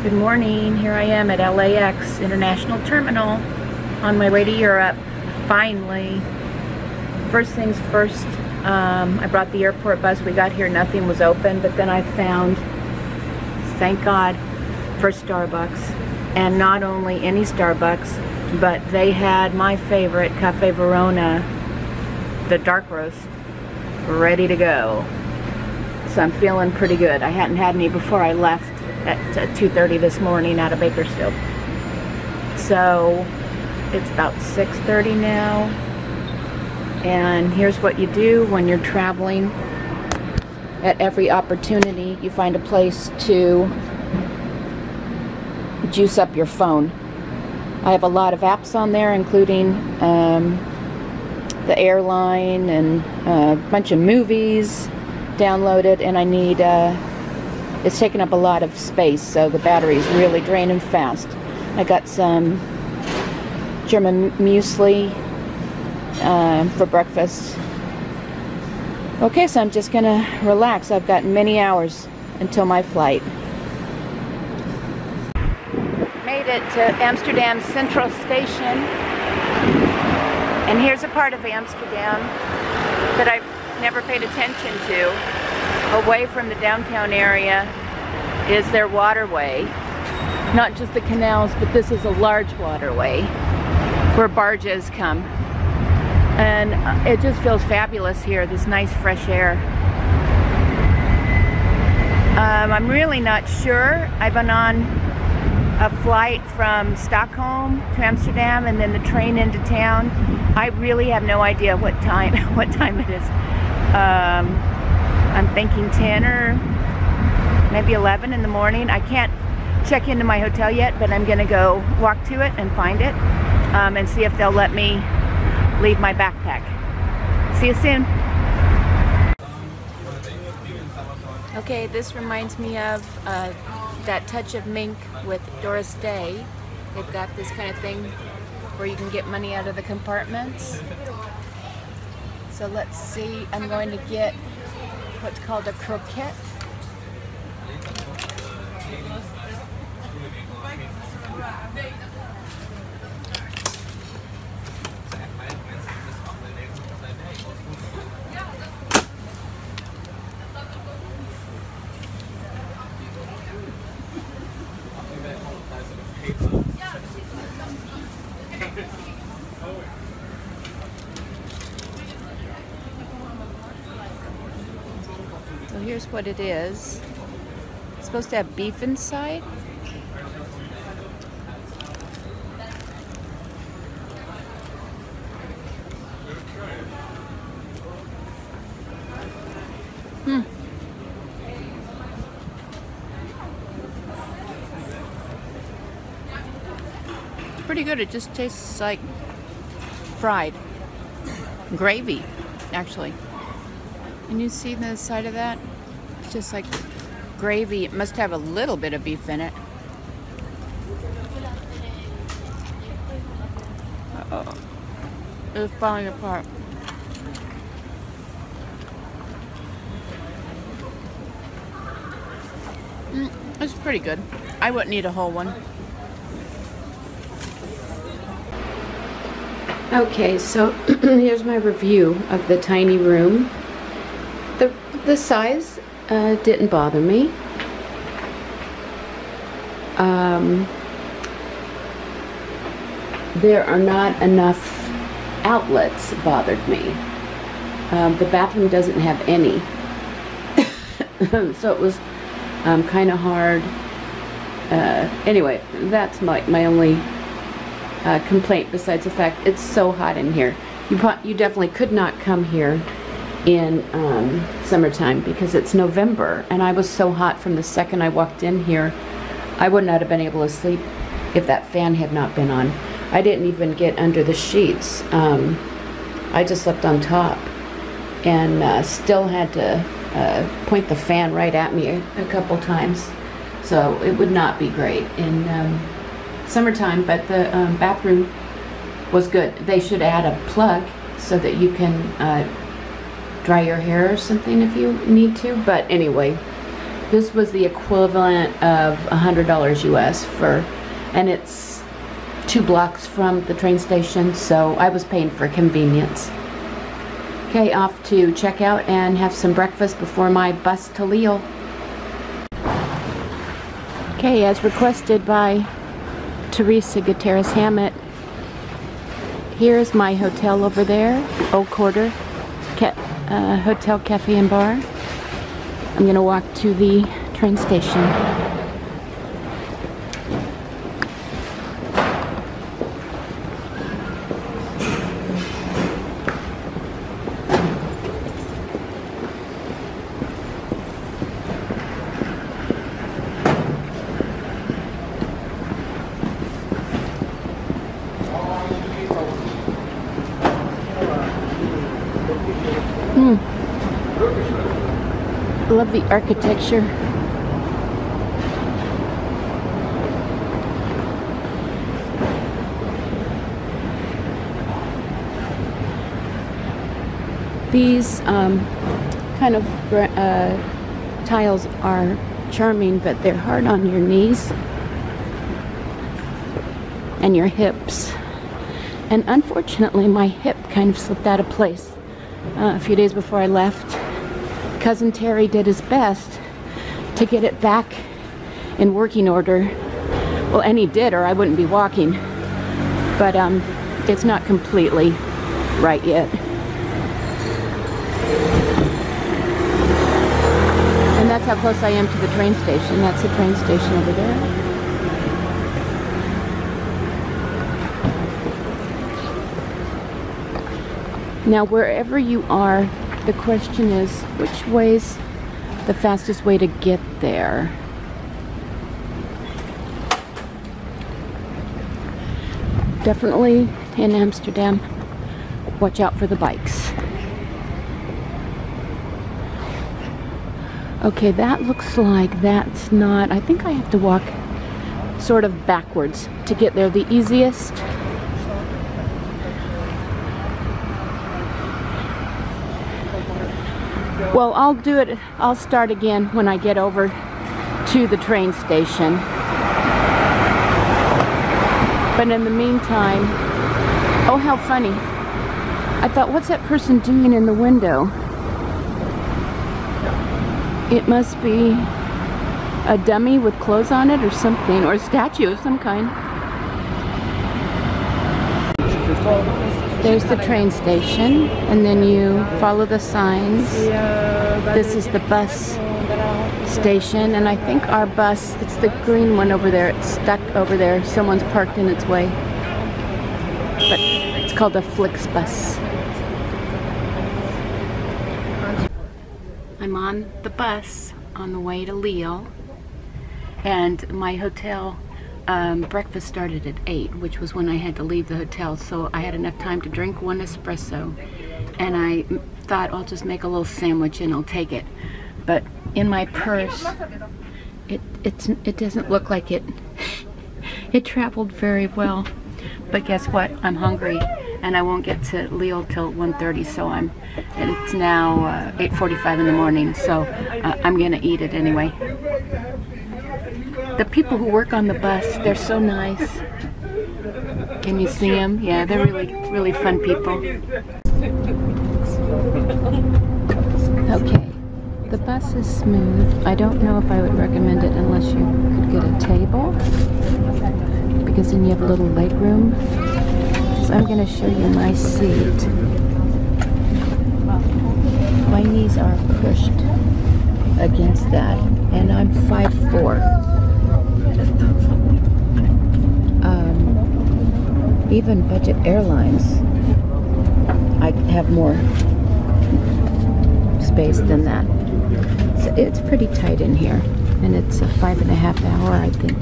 Good morning. Here I am at LAX International Terminal on my way to Europe. Finally. First things first, I brought the airport bus. We got here, nothing was open, but then I found, thank God, for Starbucks. And not only any Starbucks, but they had my favorite, Cafe Verona, the dark roast, ready to go. So I'm feeling pretty good. I hadn't had any before I left at 2:30 this morning out of Bakersfield. So it's about 6:30 now. And here's what you do when you're traveling. At every opportunity, you find a place to juice up your phone. I have a lot of apps on there, including the airline and a bunch of movies downloaded, and I need it's taking up a lot of space, so the battery's really draining fast. I got some German muesli for breakfast. Okay, so I'm just gonna relax. I've got many hours until my flight. Made it to Amsterdam Central Station, and here's a part of Amsterdam that I've never paid attention to. Away from the downtown area is their waterway. Not just the canals, but this is a large waterway where barges come. And it just feels fabulous here, this nice fresh air. I'm really not sure. I've been on a flight from Stockholm to Amsterdam and then the train into town. I really have no idea what time it is. I'm thinking 10 or maybe 11 in the morning. I can't check into my hotel yet, but I'm gonna go walk to it and find it and see if they'll let me leave my backpack. See you soon. Okay, this reminds me of that Touch of Mink with Doris Day. They've got this kind of thing where you can get money out of the compartments. So let's see, I'm going to get what's called a croquette. So here's what it is. It's supposed to have beef inside. It's pretty good. It just tastes like fried gravy, actually. Can you see the side of that? It's just like gravy. It must have a little bit of beef in it. Uh-oh. It's falling apart. It's pretty good. I wouldn't eat a whole one. Okay, so here's my review of the tiny room. The size didn't bother me. There are not enough outlets bothered me. The bathroom doesn't have any. So it was kind of hard. Anyway, that's my only complaint, besides the fact it's so hot in here. You definitely could not come here in summertime because it's November, and I was so hot from the second I walked in here. I would not have been able to sleep if that fan had not been on. I didn't even get under the sheets. I just slept on top and still had to point the fan right at me a couple times. So it would not be great in summertime, but the bathroom was good. They should add a plug so that you can dry your hair or something if you need to. But anyway, This was the equivalent of $100 US and it's 2 blocks from the train station, so I was paying for convenience. Okay, off to check out and have some breakfast before my bus to Lille. Okay, as requested by Teresa Gutierrez Hammett, here's my hotel over there, Old Quarter Hotel, Cafe and Bar. I'm gonna walk to the train station. I love the architecture. These kind of tiles are charming, but they're hard on your knees and your hips. And unfortunately, my hip kind of slipped out of place a few days before I left. Cousin Terry did his best to get it back in working order. Well, and he did, or I wouldn't be walking. But it's not completely right yet. And that's how close I am to the train station. That's the train station over there. Now, wherever you are, the question is, which way's the fastest way to get there? Definitely in Amsterdam, watch out for the bikes. Okay, that looks like that's not, I think I have to walk sort of backwards to get there. The easiest well, I'll do it. I'll start again when I get over to the train station. But in the meantime, oh, how funny. I thought, what's that person doing in the window? It must be a dummy with clothes on it or something, or a statue of some kind. There's the train station, and then you follow the signs. This is the bus station, and I think our bus, it's the green one over there, it's stuck over there. Someone's parked in its way. But it's called a Flixbus. I'm on the bus on the way to Lille, and my hotel breakfast started at 8, which was when I had to leave the hotel, so I had enough time to drink 1 espresso, and I thought I'll just make a little sandwich and I'll take it. But in my purse, it doesn't look like it traveled very well. But guess what? I'm hungry, and I won't get to Lille till 1:30, so and it's now 8:45 in the morning, so I'm gonna eat it anyway. The people who work on the bus, they're so nice. Can you see them? Yeah, they're really fun people. Okay, the bus is smooth. I don't know if I would recommend it unless you could get a table, because then you have a little leg room. So I'm going to show you my seat. My knees are pushed against that, and I'm 5'4". Even budget airlines, I have more space than that. So it's pretty tight in here, and it's a 5.5 hour, I think,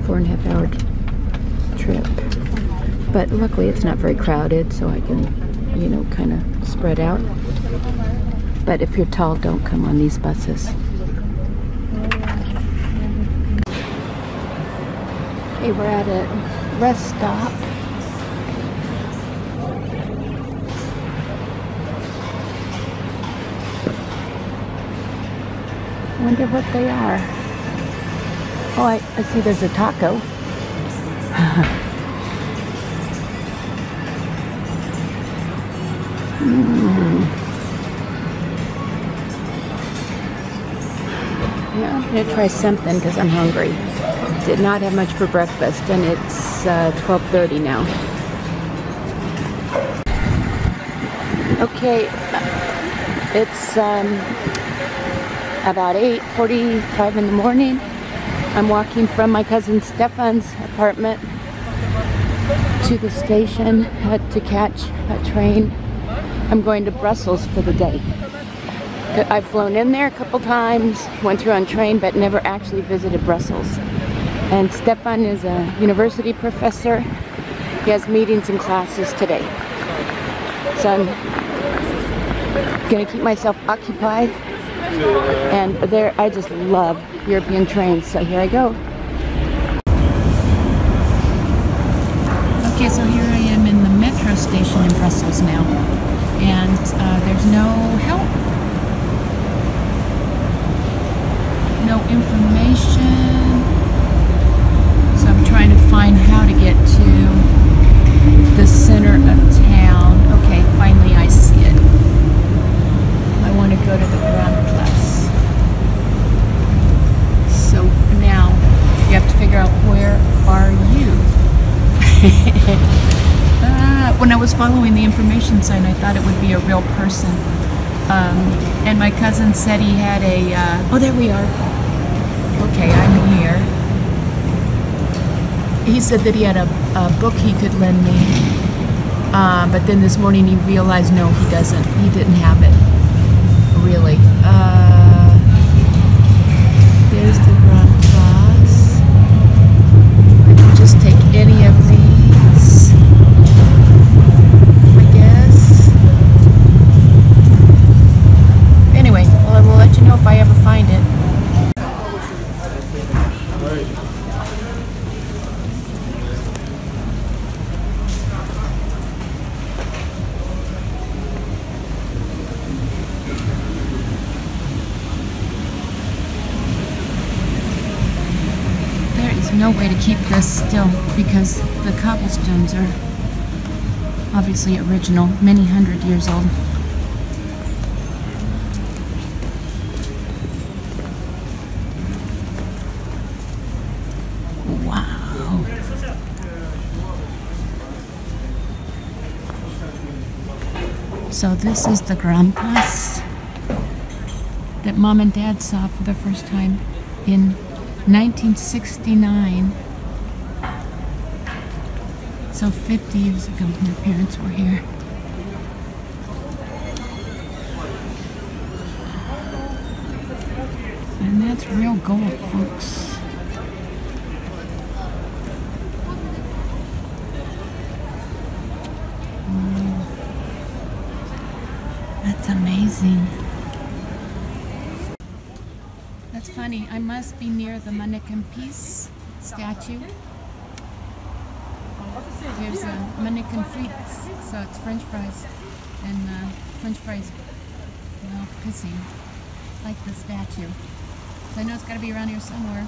4.5 hour trip. But luckily it's not very crowded, so I can, you know, kind of spread out. But if you're tall, don't come on these buses. Okay, we're at a rest stop. I wonder what they are. Oh, I see there's a taco. Yeah, I'm gonna try something because I'm hungry. Did not have much for breakfast, and it's 12:30 now. Okay, it's about 8:45 in the morning. I'm walking from my cousin Stefan's apartment to the station to catch a train. I'm going to Brussels for the day. I've flown in there a couple times, went through on train, but never actually visited Brussels. And Stefan is a university professor. He has meetings and classes today. So I'm gonna keep myself occupied. And there, I just love European trains, so here I go. Okay, so here I am in the metro station in Brussels now. And there's no help. No information. So I'm trying to find how to get to the center of town. Okay, finally I see it. I want to go to the Grand Place. So now you have to figure out, where are you? When I was following the information sign, I thought it would be a real person. And my cousin said he had a, oh, there we are. Okay, I'm here. He said that he had a book he could lend me. But then this morning he realized, no, he doesn't. He didn't have it. Really. There's the Grand Place. I can just take any of these, I guess. Anyway, well, I will let you know if I ever find it. No way to keep this still because the cobblestones are obviously original, many hundred years old. Wow. So this is the Grand Place that Mom and Dad saw for the first time in 1969. So 50 years ago, my parents were here. And that's real gold, folks. That's amazing. That's funny. I must be near the Mannequin Peace statue. There's a Mannequin Frites, so it's French fries. And French fries, well, pissing, like the statue. So I know it's got to be around here somewhere.